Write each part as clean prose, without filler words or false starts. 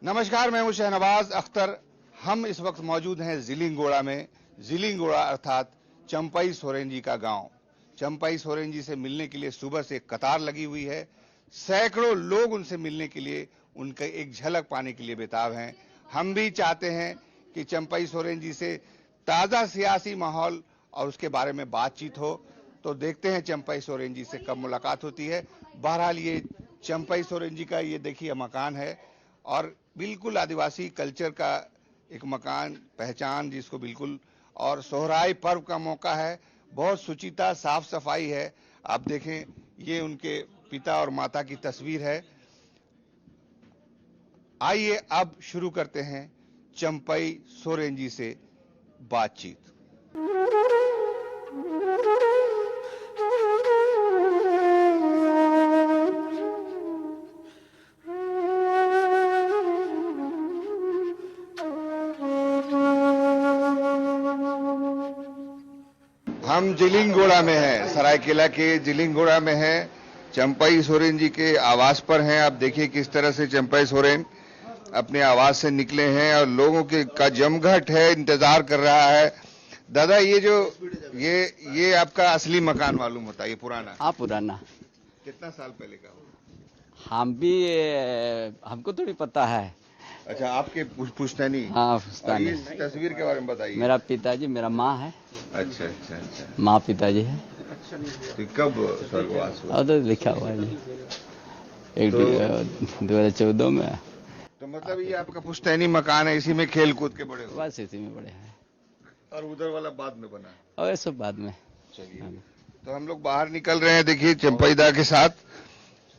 नमस्कार, मैं हूं शहनवाज अख्तर। हम इस वक्त मौजूद हैं जिलिंगोड़ा में। जिलिंगोड़ा अर्थात चंपई सोरेन जी का गांव। चंपई सोरेन जी से मिलने के लिए सुबह से कतार लगी हुई है। सैकड़ों लोग उनसे मिलने के लिए, उनका एक झलक पाने के लिए बेताब हैं। हम भी चाहते हैं कि चंपई सोरेन जी से ताजा सियासी माहौल और उसके बारे में बातचीत हो। तो देखते हैं चंपई सोरेन जी से कब मुलाकात होती है। बहरहाल ये चंपई सोरेन जी का ये देखिए मकान है और बिल्कुल आदिवासी कल्चर का एक मकान, पहचान जिसको बिल्कुल। और सोहराई पर्व का मौका है, बहुत सुचिता साफ सफाई है। आप देखें, ये उनके पिता और माता की तस्वीर है। आइए अब शुरू करते हैं चंपई सोरेन जी से बातचीत। हम जिलिंगोड़ा में हैं, सरायकेला के जिलिंगोड़ा में हैं। चंपई सोरेन जी के आवास पर हैं। आप देखिए किस तरह से चंपई सोरेन अपने आवास से निकले हैं और लोगों के का जमघट है, इंतजार कर रहा है। दादा, ये आपका असली मकान मालूम होता है? ये पुराना? हाँ, पुराना। कितना साल पहले का होगा? हम भी हमको थोड़ी पता है। अच्छा, आपके पुश्तैनी? हाँ, और पुश्तैनी। ये तस्वीर के बारे में बताइए। मेरा पिताजी, मेरा माँ है। अच्छा अच्छा अच्छा। माँ पिताजी है। तो कब स्वर्गवास हुआ? और तो लिखा हुआ है एक 2014 में। तो मतलब ये आपका पुश्तैनी मकान है, इसी में खेल कूद के बड़े हो? बस इसी में बड़े हैं। और उधर वाला बाद में बना? और ये सब बाद में। चलिए, तो हम लोग बाहर निकल रहे हैं। देखिए चंपईदा के साथ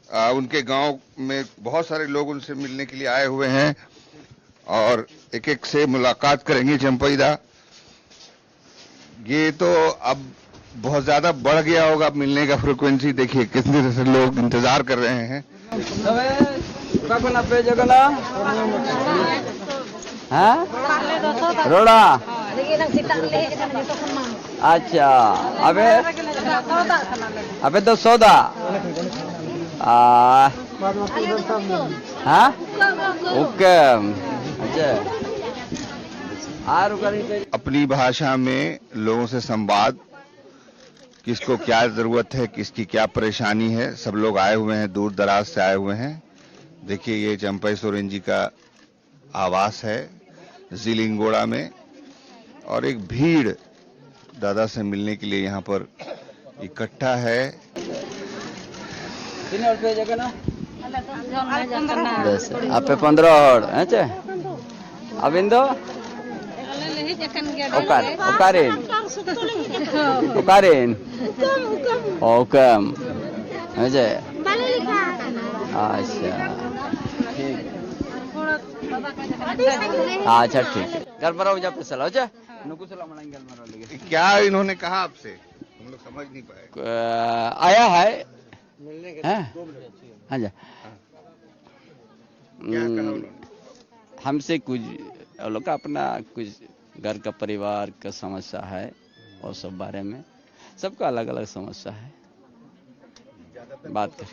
उनके गांव में बहुत सारे लोग उनसे मिलने के लिए आए हुए हैं और एक एक से मुलाकात करेंगे चंपईदा। ये तो अब बहुत ज्यादा बढ़ गया होगा अब मिलने का फ्रिक्वेंसी। देखिए कितने से लोग इंतजार कर रहे हैं। रोड़ा। अच्छा, अबे तो सौदा। हाँ, ओके। अच्छा, अपनी भाषा में लोगों से संवाद, किसको क्या जरूरत है, किसकी क्या परेशानी है। सब लोग आए हुए हैं, दूर दराज से आए हुए हैं। देखिए ये चंपई सोरेन जी का आवास है जिलिंगोड़ा में और एक भीड़ दादा से मिलने के लिए यहाँ पर इकट्ठा है। आप 15 और अबिंदो ओकारेन ओकम। अच्छा ठीक है। गलमराव जब चला हो जाए क्या इन्होंने कहा आपसे? हम लोग समझ नहीं पाए। आया है मिलने के। हाँ जी, क्या कहा उन्होंने? हमसे कुछ लोग का अपना कुछ घर का परिवार का समस्या है और सब बारे में सबका अलग अलग समस्या है। बात कर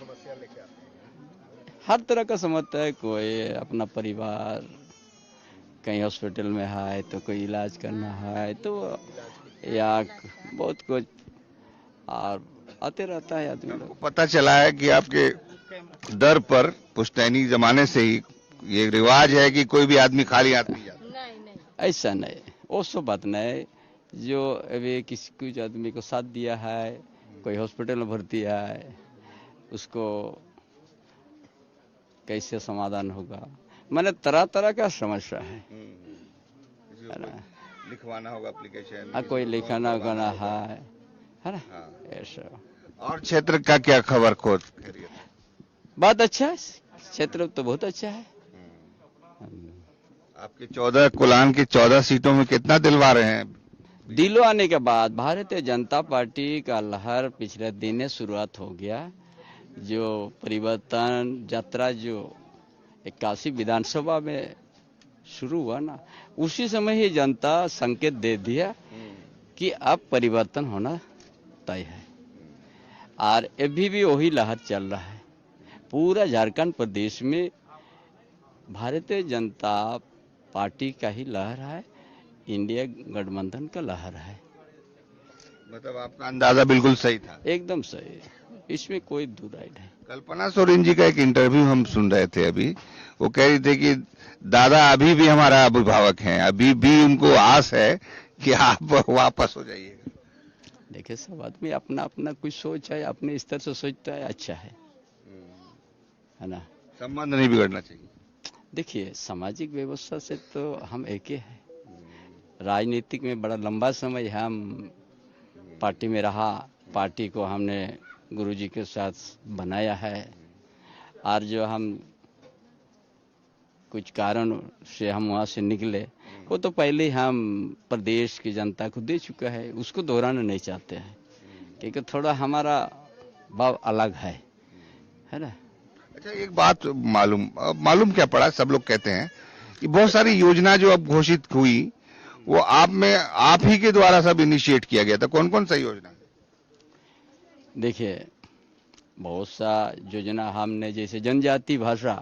हर तरह का समस्या है। कोई अपना परिवार कहीं हॉस्पिटल में है तो कोई इलाज करना है तो या बहुत कुछ और आते रहता है आदमी लोग। पता चला है कि आपके दर पर पुश्तैनी जमाने से ही ये रिवाज है कि कोई भी आदमी खाली हाथ नहीं जाता। नहीं, ऐसा नहीं, वो सब बात नहीं। जो अभी किसी कुछ आदमी को साथ दिया है, कोई हॉस्पिटल में भर्ती है, उसको कैसे समाधान होगा, मैंने तरह तरह का समस्या है। लिखवाना होगा एप्लीकेशन, कोई लिखाना होगा है ना। ऐसा। और क्षेत्र का क्या खबर खोज? बहुत अच्छा है, क्षेत्र तो बहुत अच्छा है। आपके 14 कुलान की 14 सीटों में कितना दिलवा रहे हैं? दिलवाने के बाद भारतीय जनता पार्टी का लहर पिछले दिन शुरुआत हो गया। जो परिवर्तन यात्रा जो 81 विधानसभा में शुरू हुआ ना, उसी समय ही जनता संकेत दे दिया कि अब परिवर्तन होना तय है। और अभी भी वही लहर चल रहा है। पूरा झारखंड प्रदेश में भारतीय जनता पार्टी का ही लहर है, इंडिया गठबंधन का लहर है। मतलब आपका अंदाजा बिल्कुल सही था। एकदम सही है, इसमें कोई दो राय नहीं। कल्पना सोरेन जी का एक इंटरव्यू हम सुन रहे थे अभी, वो कह रही थे कि दादा अभी भी हमारा अभिभावक हैं, अभी भी उनको आस है कि आप वापस हो जाइएगा। देखिए, सब आदमी अपना अपना कुछ सोच है, अपने स्तर से सोचता है, अच्छा है ना। संबंध नहीं बिगड़ना चाहिए। देखिए, सामाजिक व्यवस्था से तो हम एक ही है। राजनीतिक में बड़ा लंबा समय हम पार्टी में रहा, पार्टी को हमने गुरुजी के साथ बनाया है, और जो हम कुछ कारण से हम वहाँ से निकले, वो तो पहले ही हम प्रदेश की जनता को दे चुका है, उसको दोहराना नहीं चाहते हैं, क्योंकि थोड़ा हमारा भाव अलग है ना। अच्छा, एक बात मालूम क्या पड़ा, सब लोग कहते हैं कि बहुत सारी योजना जो अब घोषित हुई वो आप ही के द्वारा सब इनिशिएट किया गया था। कौन कौन सा योजना? देखिए, बहुत सा योजना हमने, जैसे जनजाति भाषा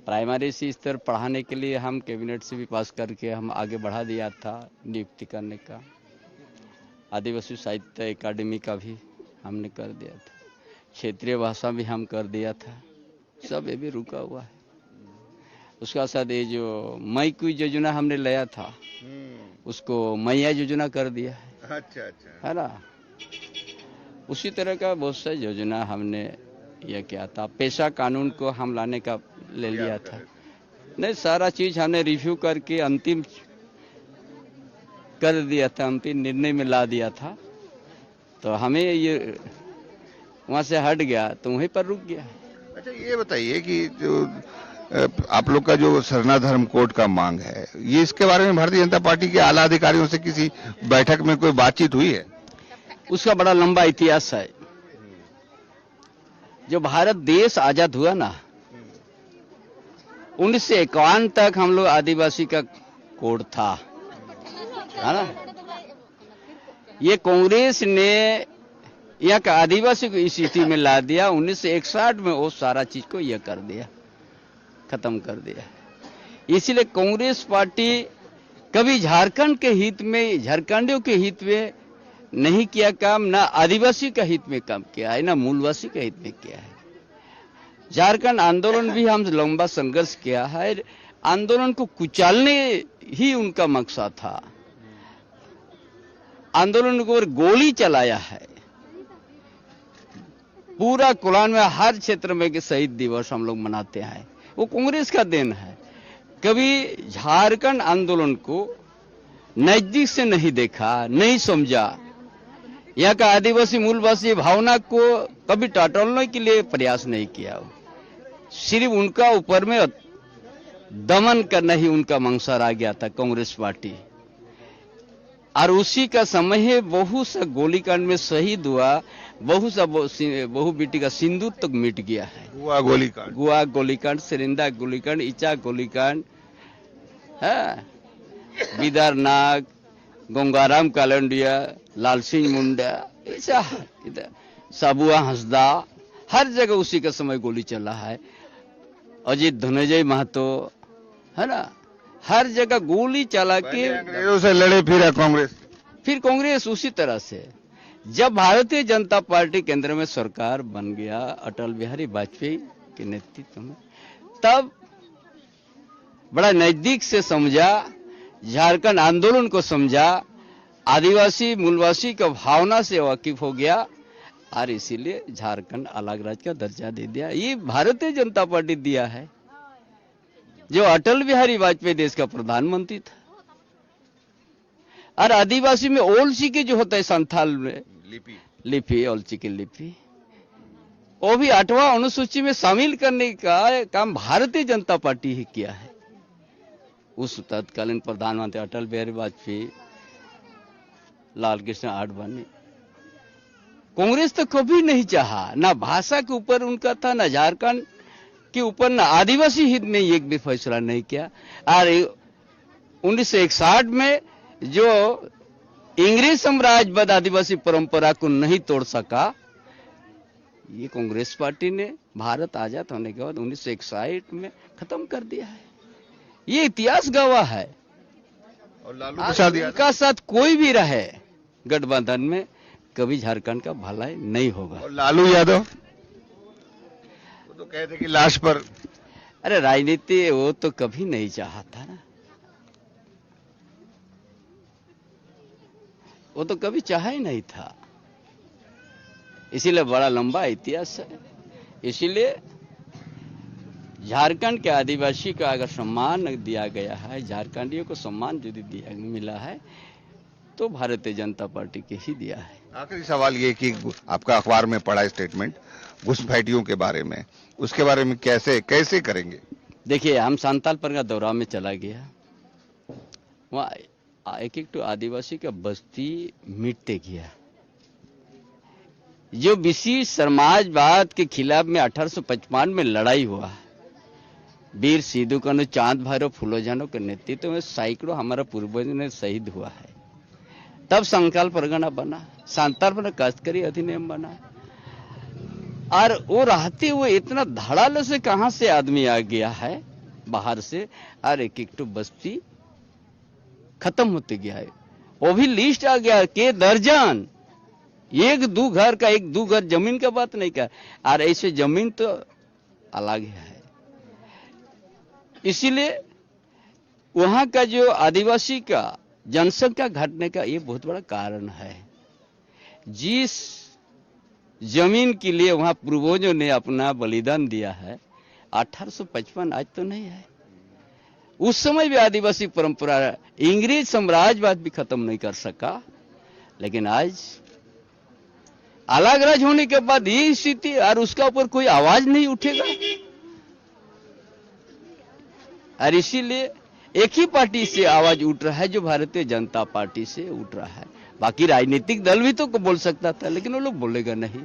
प्राइमरी से स्तर पढ़ाने के लिए हम कैबिनेट से भी पास करके हम आगे बढ़ा दिया था, नियुक्ति करने का। आदिवासी साहित्य एकेडमी का भी हमने कर दिया था, क्षेत्रीय भाषा भी हम कर दिया था, सब ये भी रुका हुआ है। उसका साथ ये जो मई की योजना हमने लिया था, उसको मैया योजना कर दिया है। अच्छा, है ना। उसी तरह का बहुत सा योजना हमने यह किया था। पेशा कानून को हम लाने का ले लिया था। नहीं, सारा चीज हमने रिव्यू करके अंतिम कर दिया था, अंतिम निर्णय में ला दिया था। तो हमें ये वहां से हट गया तो वहीं पर रुक गया। अच्छा, ये बताइए कि जो आप लोग का जो सरना धर्म कोड का मांग है, ये इसके बारे में भारतीय जनता पार्टी के आला अधिकारियों से किसी बैठक में कोई बातचीत हुई है? उसका बड़ा लंबा इतिहास है। जो भारत देश आजाद हुआ ना, 1951 तक हम लोग आदिवासी का कोड था, है ना। ये कांग्रेस ने यहाँ का आदिवासी को इस स्थिति में ला दिया। 1961 में वो सारा चीज को यह कर दिया, खत्म कर दिया। इसीलिए कांग्रेस पार्टी कभी झारखंड के हित में, झारखंडियों के हित में नहीं किया काम, ना आदिवासी का हित में काम किया है, ना मूलवासी का हित में किया है। झारखंड आंदोलन भी हम लंबा संघर्ष किया है, आंदोलन को कुचलने ही उनका मकसद था। आंदोलन को गोली चलाया है। पूरा कुलान में हर क्षेत्र में के शहीद दिवस हम लोग मनाते हैं, वो कांग्रेस का देन है। कभी झारखंड आंदोलन को नजदीक से नहीं देखा, नहीं समझा। यहाँ का आदिवासी मूलवासी भावना को कभी टटोलने के लिए प्रयास नहीं किया। सिर्फ उनका ऊपर में दमन करना ही उनका मंशा आ गया था कांग्रेस पार्टी। और उसी का समय है बहुत सा गोलीकांड में शहीद हुआ, बहुत सा बहु बेटी का सिंदूर तक मिट गया है। गुआ गोलीकांड, सेरिंदा गोलीकांड, इचा गोलीकांड, है बिदारनाग, गंगाराम कालंडिया, लाल सिंह मुंडा, ऐसा साबुआ हंसदा, हर जगह उसी का समय गोली चला है। अजीत धनंजय महतो, है ना, हर जगह गोली चला के अंग्रेजों से लड़े फिर कांग्रेस उसी तरह से। जब भारतीय जनता पार्टी केंद्र में सरकार बन गया अटल बिहारी वाजपेयी के नेतृत्व में, तब बड़ा नजदीक से समझा, झारखंड आंदोलन को समझा, आदिवासी मूलवासी का भावना से वाकिफ हो गया, और इसीलिए झारखंड अलग राज्य का दर्जा दे दिया। ये भारतीय जनता पार्टी दिया है। जो अटल बिहारी वाजपेयी देश का प्रधानमंत्री था। और आदिवासी में ओलची के जो होता है संथाल में लिपि, ओलची की लिपि, वो भी 8वां अनुसूची में शामिल करने का काम भारतीय जनता पार्टी ही किया है। उस तत्कालीन प्रधानमंत्री अटल बिहारी वाजपेयी, लाल कृष्ण आडवाणी। कांग्रेस तो कभी नहीं चाहा, ना भाषा के ऊपर उनका था, ना झारखंड के ऊपर, ना आदिवासी हित में एक भी फैसला नहीं किया। और 1961 में जो इंग्रेज साम्राज्यवाद आदिवासी परंपरा को नहीं तोड़ सका, ये कांग्रेस पार्टी ने भारत आजाद होने के बाद 1961 में खत्म कर दिया है। ये इतिहास गवाह है। और लालू प्रसाद यादव का साथ कोई भी रहे गठबंधन में, कभी झारखंड का भलाई नहीं होगा। और लालू यादव वो तो कहते कि लाश पर। अरे राजनीति वो तो कभी नहीं चाहा था ना, वो तो कभी चाहा ही नहीं था। इसीलिए बड़ा लंबा इतिहास है। इसीलिए झारखंड के आदिवासी का अगर सम्मान दिया गया है, झारखंडियों को सम्मान यदि दिया मिला है, तो भारतीय जनता पार्टी के ही दिया है। आखिरी सवाल ये कि आपका अखबार में पढ़ा स्टेटमेंट घुसपैठियों के बारे में, उसके बारे में कैसे करेंगे? देखिए, हम सांताल पर का दौरा में चला गया, वहाँ एक तो आदिवासी का बस्ती मिटते गया। जो विशेष समाजवाद के खिलाफ में 1855 में लड़ाई हुआ, वीर सिद्धू कान्हू, चांद भैरव, फूलोजानो के नेतृत्व में सैकड़ों हमारा पूर्वजों ने शहीद हुआ है। तब संथाल परगना बना, सांताल पर काश्तकरी अधिनियम बना, और वो रहते हुए इतना धड़ाले से कहां से आदमी आ गया है बाहर से, और एक तो बस्ती खत्म होते गया है। वो भी लिस्ट आ गया के दर्जन, एक दो घर जमीन का बात नहीं कर, और ऐसे जमीन तो अलग है। इसीलिए वहां का जो आदिवासी का जनसंख्या घटने का ये बहुत बड़ा कारण है। जिस जमीन के लिए वहां पूर्वजों ने अपना बलिदान दिया है, 1855 आज तो नहीं है। उस समय भी आदिवासी परंपरा, इंग्रेज साम्राज्यवाद भी खत्म नहीं कर सका, लेकिन आज अलग राज्य होने के बाद ये स्थिति, और उसका ऊपर कोई आवाज नहीं उठेगा। और इसीलिए एक ही पार्टी से आवाज उठ रहा है, जो भारतीय जनता पार्टी से उठ रहा है। बाकी राजनीतिक दल भी तो बोल सकता था, लेकिन वो लोग बोलेगा नहीं।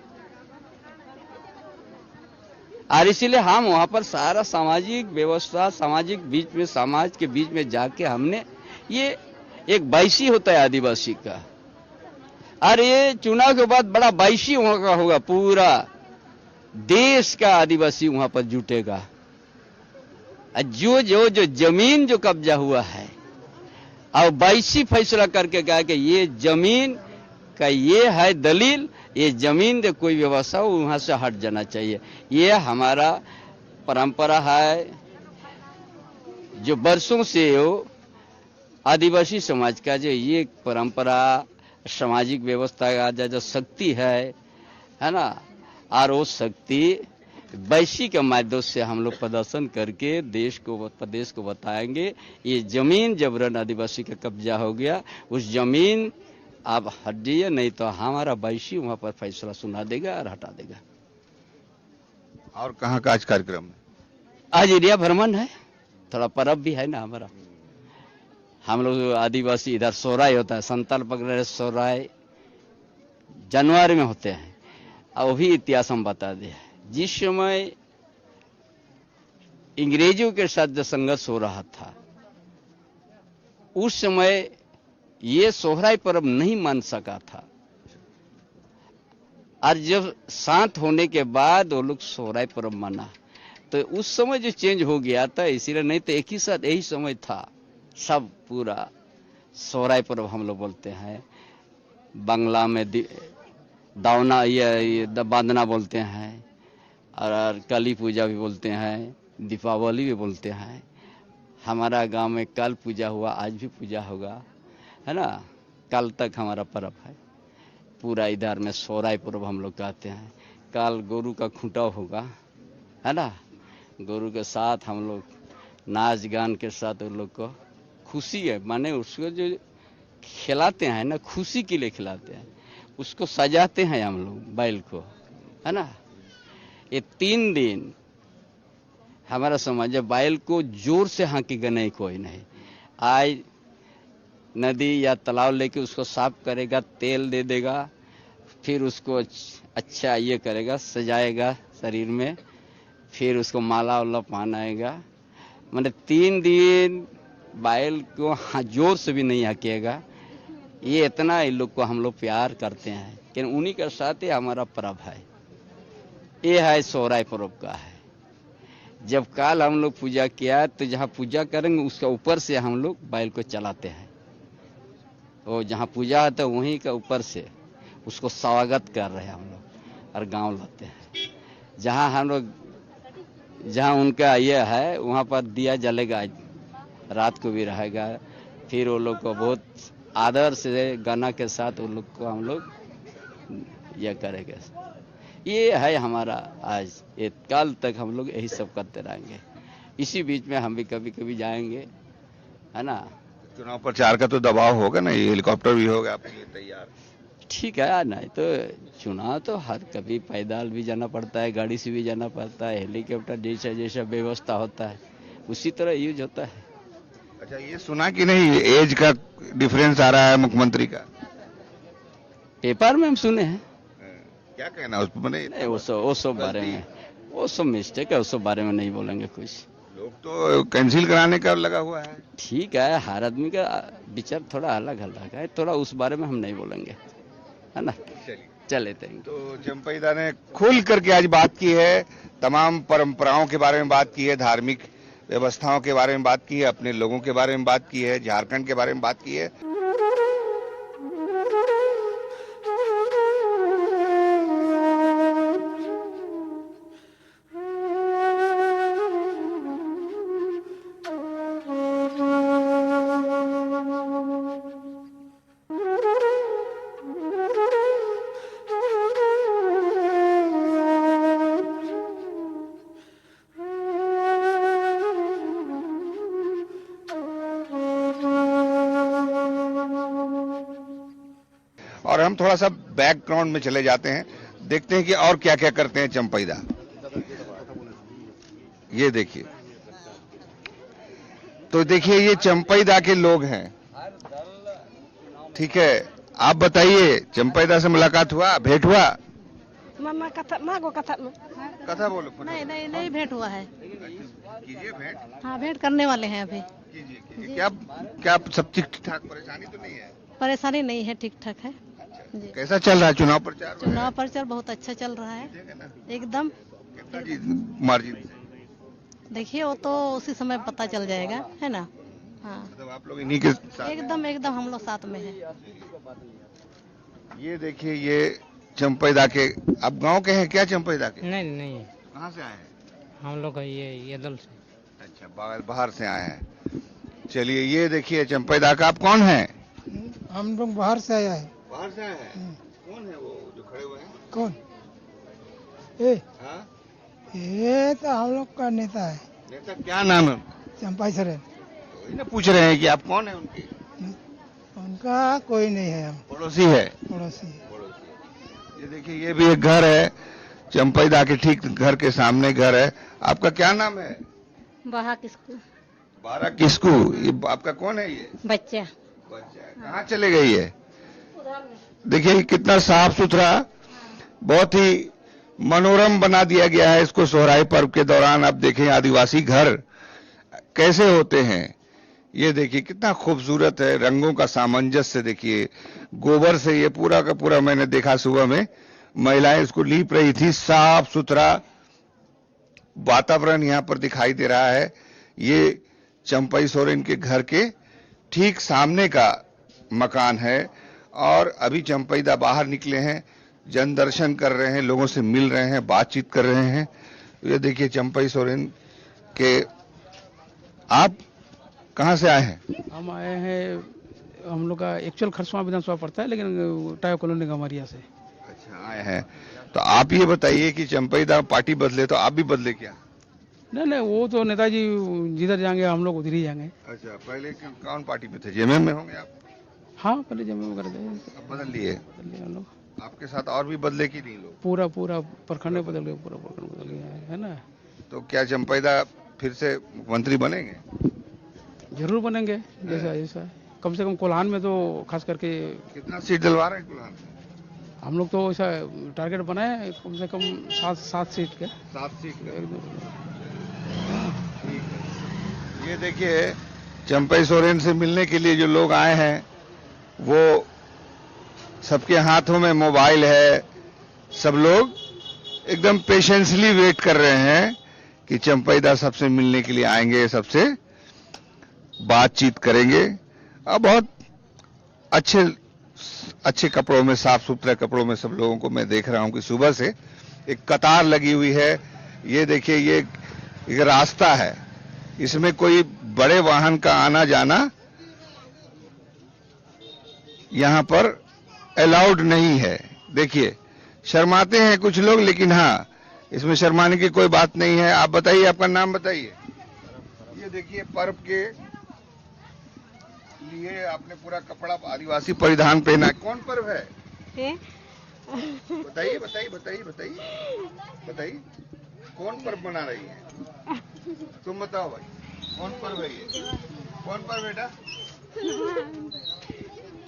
और इसीलिए हम वहां पर सारा सामाजिक व्यवस्था, सामाजिक बीच में, समाज के बीच में जाके हमने, ये एक बाईसी होता है आदिवासी का, और ये चुनाव के बाद बड़ा बाईसी वहां का होगा, पूरा देश का आदिवासी वहां पर जुटेगा। जो जमीन जो कब्जा हुआ है, और बाईसी फैसला करके कहा कि ये जमीन का ये है दलील, ये जमीन दे कोई व्यवस्था हो, वहां से हट जाना चाहिए। ये हमारा परंपरा है, जो वर्षों से हो आदिवासी समाज का जो ये परंपरा, सामाजिक व्यवस्था का जो शक्ति है ना, और वो शक्ति वैसी के माध्यम से हम लोग प्रदर्शन करके प्रदेश को बताएंगे। ये जमीन जबरन आदिवासी का कब्जा हो गया, उस जमीन आप हटिए, नहीं तो हमारा वैसी वहां पर फैसला सुना देगा और हटा देगा। और कहाँ का आज कार्यक्रम है? आज एरिया भ्रमण है, थोड़ा पर्व भी है ना हमारा। हम लोग आदिवासी इधर सोहराय होता है, संताल पकड़े सोहराय जनवरी में होते हैं, और वो भी इतिहास हम बता दे। जिस समय अंग्रेजों के साथ जो संघर्ष हो रहा था, उस समय ये सोहराय पर्व नहीं मान सका था, और जब शांत होने के बाद वो लोग सोहराय पर्व माना, तो उस समय जो चेंज हो गया था, इसीलिए नहीं तो एक ही साथ यही समय था, सब पूरा सोहराय पर्व हम लोग बोलते हैं। बांग्ला में दावना, ये बांधना बोलते हैं, और काली पूजा भी बोलते हैं, दीपावली भी बोलते हैं। हमारा गांव में कल पूजा हुआ, आज भी पूजा होगा, है ना। कल तक हमारा पर्व है पूरा। इधर में सोहराय पर्व हम लोग कहते हैं। कल गोरू का खूंटा होगा, है ना। गोरू के साथ हम लोग नाच गान के साथ उन लोग को खुशी है, माने उसको जो खिलाते हैं ना, खुशी के लिए खिलाते हैं, उसको सजाते हैं हम लोग बैल को, है ना। ये 3 दिन हमारा समाज बैल को जोर से हाँकेगा नहीं, कोई नहीं। आज नदी या तालाब लेके उसको साफ करेगा, तेल दे देगा, फिर उसको अच्छा ये करेगा, सजाएगा शरीर में, फिर उसको माला वाला पहनाएगा। मैंने 3 दिन बैल को जोर से भी नहीं हाँकेगा। ये इतना इन लोग को हम लोग प्यार करते हैं, लेकिन उन्हीं के साथ ही हमारा पर्व है। ये है सोहराय पर्व का है। जब काल हम लोग पूजा किया तो जहाँ पूजा करेंगे उसका ऊपर से हम लोग बैल को चलाते हैं। वो जहाँ पूजा है तो वहीं का ऊपर से उसको स्वागत कर रहे हैं हम लोग और गांव लाते हैं। जहाँ हम लोग जहाँ उनका ये है वहाँ पर दिया जलेगा, रात को भी रहेगा। फिर वो लोग को बहुत आदर से गाना के साथ वो लोग को हम लोग यह करेंगे। ये है हमारा आज, ये कल तक हम लोग यही सब करते रहेंगे। इसी बीच में हम भी कभी कभी जाएंगे, है ना। चुनाव प्रचार का तो दबाव होगा ना, ये हेलीकॉप्टर भी होगा आपके लिए तैयार। ठीक है, नहीं तो चुनाव तो हर कभी पैदल भी जाना पड़ता है, गाड़ी से भी जाना पड़ता है, हेलीकॉप्टर जैसा जैसा व्यवस्था होता है उसी तरह यूज होता है। अच्छा, ये सुना कि नहीं एज का डिफरेंस आ रहा है मुख्यमंत्री का? पेपर में हम सुने हैं। क्या कहना उस पर? नहीं, वो सब बारे में, वो सब मिस्टेक है, उस सब बारे में नहीं बोलेंगे कुछ। लोग तो कैंसिल कराने का लगा हुआ है। ठीक है, हर आदमी का विचार थोड़ा अलग अलग है, थोड़ा उस बारे में हम नहीं बोलेंगे, है ना। चले थैंक। तो चंपईदा ने खुल करके आज बात की है, तमाम परंपराओं के बारे में बात की है, धार्मिक व्यवस्थाओं के बारे में बात की है, अपने लोगों के बारे में बात की है, झारखंड के बारे में बात की है। और हम थोड़ा सा बैकग्राउंड में चले जाते हैं, देखते हैं कि और क्या क्या करते हैं चंपईदा। ये देखिए, तो देखिए ये चंपईदा के लोग हैं। ठीक है, आप बताइए, चंपईदा से मुलाकात हुआ, भेंट हुआ? मामा कथा मागो कथा कथा बोलो। नहीं भेंट हुआ है। कीजिए भेंट। हाँ, भेंट करने वाले हैं अभी। कीजिए। क्या क्या सब ठीक ठाक, परेशानी तो नहीं है? परेशानी नहीं है, ठीक ठाक है जी। कैसा चल रहा है चुनाव प्रचार? चुनाव प्रचार बहुत अच्छा चल रहा है एकदम। कितना जी मार्जिन? देखिए वो तो उसी समय पता चल जाएगा, है ना। हाँ, मतलब आप लोग इन्हीं के साथ? एकदम एकदम हम लोग साथ में हैं। ये देखिए, ये चंपईदा के, आप गांव के हैं क्या चंपईदा के? नहीं नहीं, कहाँ से आए हैं? हम लोग ये दल से। अच्छा, बाहर से आए हैं। चलिए, ये देखिए चंपईदा का, आप कौन हैं? हम लोग बाहर से आया है। बाहर से आए हैं। कौन है वो जो खड़े हुए हैं? कौन? ए, हाँ? ये तो हम लोग का नेता है, नेता क्या नाम है? चंपाई सोरेन। वही ना पूछ रहे हैं कि आप कौन है उनके? उनका कोई नहीं है, हम पड़ोसी है। पड़ोसी। ये देखिए, ये भी एक घर है चंपईदा के, ठीक घर के सामने घर है। आपका क्या नाम है? बाहा किसको? बारा किसकू? ये आपका कौन है? ये बच्चा। कहाँ चले गई है? देखिए कितना साफ सुथरा, बहुत ही मनोरम बना दिया गया है इसको सोहराय पर्व के दौरान। आप देखें आदिवासी घर कैसे होते हैं, ये देखिए कितना खूबसूरत है, रंगों का सामंजस्य देखिए। गोबर से ये पूरा का पूरा, मैंने देखा सुबह में महिलाएं इसको लीप रही थी। साफ सुथरा वातावरण यहाँ पर दिखाई दे रहा है। ये चंपई सोरेन के घर के ठीक सामने का मकान है और अभी चंपईदा बाहर निकले हैं, जन दर्शन कर रहे हैं, लोगों से मिल रहे हैं, बातचीत कर रहे हैं। ये देखिए चंपई सोरेन के। आप कहां से आए हैं? हम आए हैं, हम लोग का एक्चुअल खरसवां विधानसभा पड़ता है, लेकिन टायो कॉलोनी गमारिया से। अच्छा, आए हैं। तो आप ये बताइए कि चंपईदा पार्टी बदले तो आप भी बदले क्या? नहीं, वो तो नेताजी जिधर जाएंगे हम लोग उधर ही जाएंगे। अच्छा, पहले कौन पार्टी में थे? जेएमएम में होंगे आप? हाँ, पहले जब में कर गए, अब बदल लिए? हम लोग आपके साथ और भी बदले की नहीं लोग? पूरा प्रखंड बदल गए, पूरा प्रखंड बदल गया है ना। तो क्या चंपईदा फिर से मुख्यमंत्री बनेंगे? जरूर बनेंगे, जैसा जैसा कम से कम कोल्हान में तो खास करके। कितना सीट दिलवा रहे हैं कोल्हान में? हम लोग तो ऐसा टारगेट बनाए कम से कम 7 सीट के। 7 सीट के। ठीक है। ये देखिए चंपई सोरेन से मिलने के लिए जो लोग आए हैं, वो सबके हाथों में मोबाइल है, सब लोग एकदम पेशेंसली वेट कर रहे हैं कि चंपई दास सबसे मिलने के लिए आएंगे, सबसे बातचीत करेंगे। अब बहुत अच्छे अच्छे कपड़ों में, साफ सुथरे कपड़ों में सब लोगों को मैं देख रहा हूं कि सुबह से एक कतार लगी हुई है। ये देखिए, ये एक रास्ता है, इसमें कोई बड़े वाहन का आना जाना यहां पर अलाउड नहीं है। देखिए, शर्माते हैं कुछ लोग, लेकिन हाँ, इसमें शर्माने की कोई बात नहीं है। आप बताइए, आपका नाम बताइए। ये देखिए, पर्व के लिए आपने पूरा कपड़ा आदिवासी परिधान पहना है। कौन पर्व है? बताइए बताइए बताइए बताइए बताइए, कौन पर्व मना रही है? तुम बताओ भाई, कौन पर्व है ये? कौन पर्व बेटा?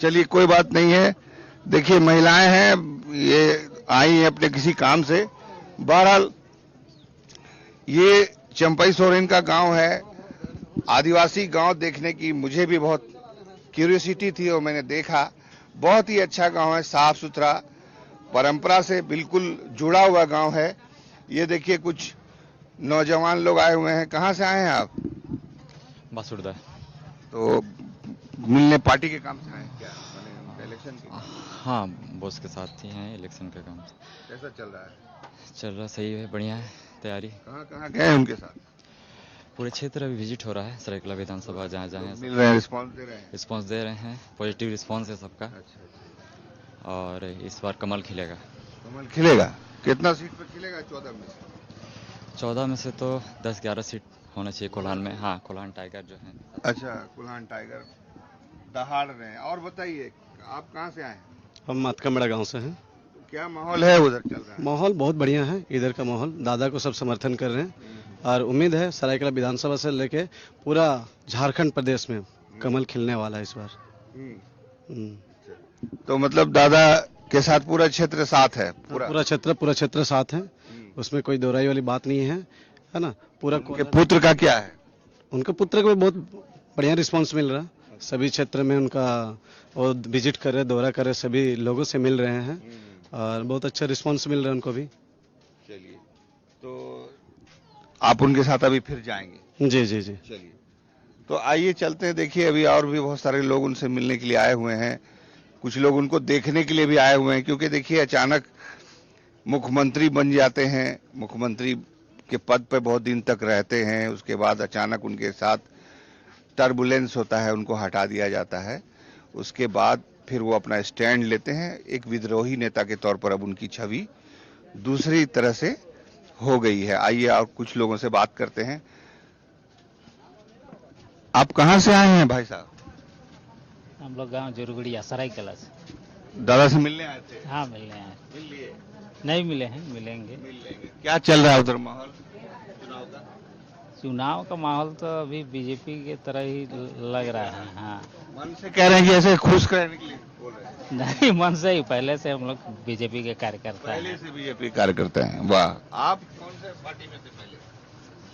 चलिए, कोई बात नहीं है। देखिए, महिलाएं हैं, ये आई हैं अपने किसी काम से। बहरहाल, ये चंपई सोरेन का गांव है। आदिवासी गांव देखने की मुझे भी बहुत क्यूरियोसिटी थी और मैंने देखा। बहुत ही अच्छा गांव है, साफ सुथरा, परंपरा से बिल्कुल जुड़ा हुआ गांव है। ये देखिए, कुछ नौजवान लोग आए हुए हैं। कहां से आए हैं आप? बासुरदा। तो मिलने पार्टी के काम से आए हैं क्या? माने इलेक्शन के? हाँ, बॉस के साथ ही हैं इलेक्शन का काम। कैसा चल रहा है? चल रहा सही है, बढ़िया है तैयारी। कहां कहां गए उनके साथ? पूरे क्षेत्र अभी विजिट हो रहा है, सरायकला विधानसभा जहाँ जहाँ मिल रहे हैं, रिस्पॉन्स दे रहे हैं? रिस्पॉन्स दे रहे हैं, पॉजिटिव रिस्पॉन्स है सबका। अच्छा, और इस बार कमल खिलेगा। कमल खिलेगा। कितना सीट पर खिलेगा 14 में से? 14 में से तो 10-11 सीट होना चाहिए कोल्हान में। हाँ, कोल्हान टाइगर जो है। अच्छा, कुल्हान टाइगर दहाड़ रहे हैं। और बताइए, आप कहां से आए हैं? हम मातकामड़ा गांव से हैं। क्या माहौल है उधर चल रहा है? माहौल बहुत बढ़िया है इधर का माहौल। दादा को सब समर्थन कर रहे हैं और उम्मीद है सरायकला विधानसभा से लेके पूरा झारखंड प्रदेश में कमल खिलने वाला है इस बार। तो मतलब दादा के साथ पूरा क्षेत्र साथ है? पूरा क्षेत्र साथ है, उसमें कोई दोहराई वाली बात नहीं है ना। पूरा उनके पुत्र का क्या है? उनके पुत्र को भी बहुत बढ़िया रिस्पांस मिल रहा है। सभी क्षेत्र में उनका वो विजिट कर रहे, दौरा कर रहे, सभी लोगों से मिल रहे हैं और बहुत अच्छा रिस्पांस मिल रहा है उनको भी। चलिए, तो आप उनके साथ अभी फिर जाएंगे? जी जी जी। चलिए, तो आइए चलते हैं। देखिए, अभी और भी बहुत सारे लोग उनसे मिलने के लिए आए हुए हैं। कुछ लोग उनको देखने के लिए भी आए हुए हैं, क्योंकि देखिए, अचानक मुख्यमंत्री बन जाते हैं, मुख्यमंत्री के पद पे बहुत दिन तक रहते हैं, उसके बाद अचानक उनके साथ टर्बुलेंस होता है, उनको हटा दिया जाता है। उसके बाद फिर वो अपना स्टैंड लेते हैं। एक विद्रोही नेता के तौर पर अब उनकी छवि दूसरी तरह से हो गई है। आइए और कुछ लोगों से बात करते हैं। आप कहां से आए हैं भाई साहब? हम लोग गांव जोरगुड़िया सरायकला से। दादा से मिलने आए थे? हाँ, मिलने आए। मिल लिए? नहीं मिले हैं, मिलेंगे। मिल लेंगे। क्या चल रहा है उधर माहौल चुनाव का? चुनाव का माहौल तो अभी बीजेपी के तरह ही लग रहा है। हाँ, मन से कह रहे हैं कि ऐसे खुश करने के लिए बोल रहे हैं? नहीं, मन से ही पहले से हम लोग बीजेपी के कार्यकर्ता पहले हैं। से बीजेपी कार्यकर्ता हैं। वाह। आप कौन से पार्टी में थे पहले?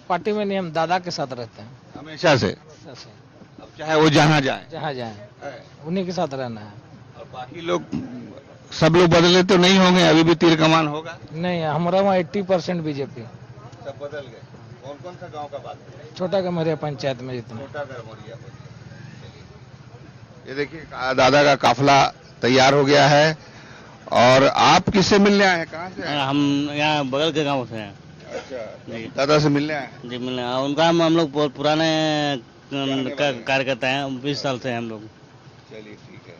पार्टी में नहीं, हम दादा के साथ रहते हैं हमेशा से? अब चाहे वो जहां जाए? जहाँ जाए उन्हीं के साथ रहना है। और बाकी लोग, सब लोग बदले तो नहीं होंगे, अभी भी तीर कमान होगा? नहीं, हमारा वहाँ 80% बीजेपी। सब बदल गए। कौन कौन सा गांव का बात करें? छोटा गमरिया पंचायत में जितना। छोटा गरमोरिया। ये देखिए, दादा का काफिला तैयार हो गया है। और आप किससे मिलने आए हैं? कहाँ से आए हैं? हम यहाँ बगल के गांव से हैं। अच्छा, दादा से मिलने आए हैं? जी, मिलने उनका हम लोग बहुत पुराने कार्यकर्ता हैं, 20 साल से हैं हम लोग। चलिए, ठीक है।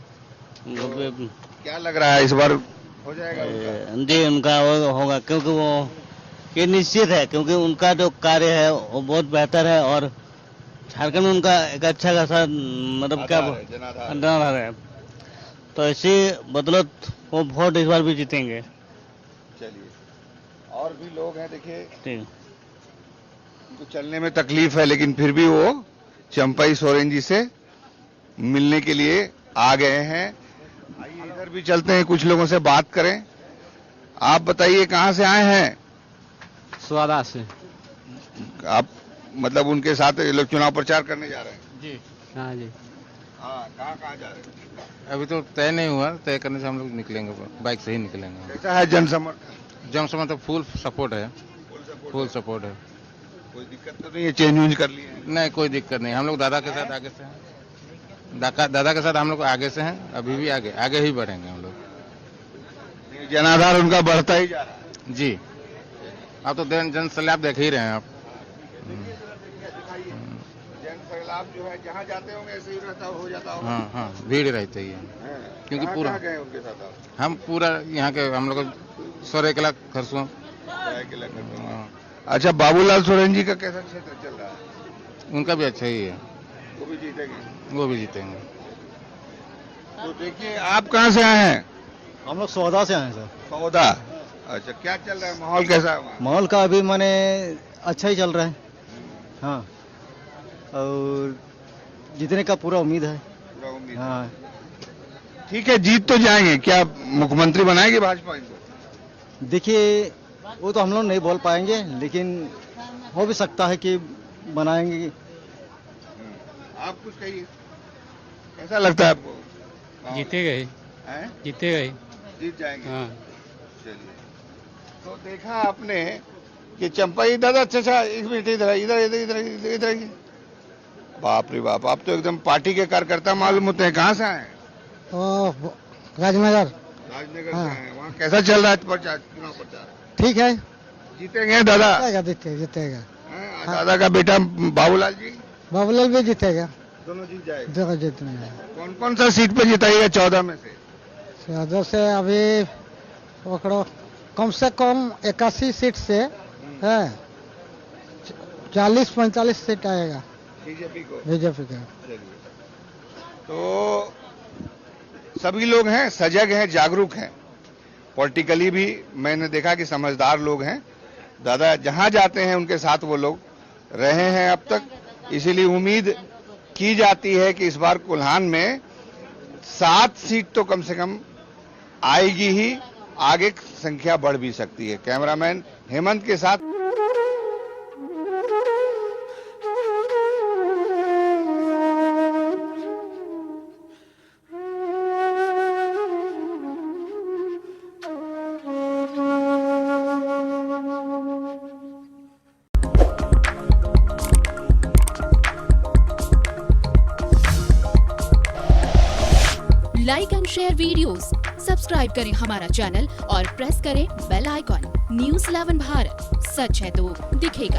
तो क्या लग रहा है इस बार हो जाएगा उनका? जी, उनका वो होगा, क्योंकि वो ये निश्चित है, क्योंकि उनका जो कार्य है वो बहुत बेहतर है और झारखंड में उनका एक अच्छा खासा मतलब क्या जनाधार है। तो इसी बदौलत वो वोट इस बार भी जीतेंगे। चलिए, और भी लोग हैं, देखिए, ठीक, उनको चलने में तकलीफ है, लेकिन फिर भी वो चंपई सोरेन जी से मिलने के लिए आ गए हैं। आइए इधर भी चलते हैं, कुछ लोगों से बात करें। आप बताइए, कहां से आए हैं? स्वादा से। आप मतलब उनके साथ ये लोग चुनाव प्रचार करने जा रहे हैं? जी। हाँ जी। हाँ, कहाँ जा रहे हैं? अभी तो तय नहीं हुआ, तय करने से हम लोग निकलेंगे, बाइक से ही निकलेंगे। कैसा है जन समर्थन? जम से मतलब फुल सपोर्ट है, फुल सपोर्ट है। कोई दिक्कत तो नहीं है, चेंज वेंज कर लिए हैं? नहीं, कोई दिक्कत नहीं। हम लोग दादा के साथ आगे से हैं, दादा के साथ हम लोग आगे से हैं, अभी भी आगे आगे ही बढ़ेंगे हम लोग। जनाधार उनका बढ़ता ही जा रहा है। जी, अब तो जन सैलाब देख ही रहे हैं आप। जन सैलाब जो है जहाँ जाते होंगे ऐसे ही रहता हो जाता होगा। हाँ हाँ, भीड़ रहती है, क्योंकि पूरा कहाँ गए उनके साथ आप? हम पूरा यहाँ के हम लोग 100 खरसुआ। अच्छा, बाबूलाल सोरेन जी का कैसा क्षेत्र चल रहा है? उनका भी अच्छा ही है, वो भी जीतेंगे? वो भी जीतेंगे। तो देखिए, आप कहाँ से आए हैं? हम लोग सौदा से आए सर। सौदा। अच्छा, क्या चल रहा है, माहौल कैसा है वहाँ? माहौल का अभी माने अच्छा ही चल रहा है, हाँ, और जीतने का पूरा उम्मीद है। पूरा उम्मीद। हाँ, ठीक है, जीत तो जाएंगे। क्या मुख्यमंत्री बनाएगी भाजपा इनको? देखिए वो तो हम लोग नहीं बोल पाएंगे, लेकिन हो भी सकता है कि बनाएंगे। आप कुछ कहिए, कैसा लगता है आपको? जीतेगा ही, हैं? जीतेगा ही। जीत जाएंगे। हाँ, चलिए, तो देखा आपने कि चंपाई दादा, अच्छा एक मिनट, इधर इधर इधर इधर इधर इधर आइए। बाप रे बाप, आप तो एकदम पार्टी के कार्यकर्ता मालूम होते हैं। कहाँ से आए हैं? राजनगर। राजनगर से आए हैं। वहाँ कैसा चल रहा है प्रचार, चुनाव प्रचार? ठीक है, जीतेंगे दादा? जीतेगा। हैं? दादा का बेटा बाबूलाल जी बाबूलाल भी जीतेगा, दोनों जीत जाएगा। दोनों जीतेंगे। कौन कौन सा सीट पे जिताइएगा 14 में से? 14 से अभी पकड़ो, कम से कम 81 सीट से है, 40-45 सीट आएगा बीजेपी को। बीजेपी का। तो सभी लोग हैं, सजग हैं, जागरूक हैं, पॉलिटिकली भी मैंने देखा कि समझदार लोग हैं। दादा जहां जाते हैं उनके साथ वो लोग रहे हैं अब तक, इसीलिए उम्मीद की जाती है कि इस बार कोल्हान में 7 सीट तो कम से कम आएगी ही, आगे संख्या बढ़ भी सकती है। कैमरामैन हेमंत के साथ like and share videos, subscribe करें हमारा चैनल और प्रेस करें बेल आइकॉन। न्यूज़ 11 भारत, सच है तो दिखेगा।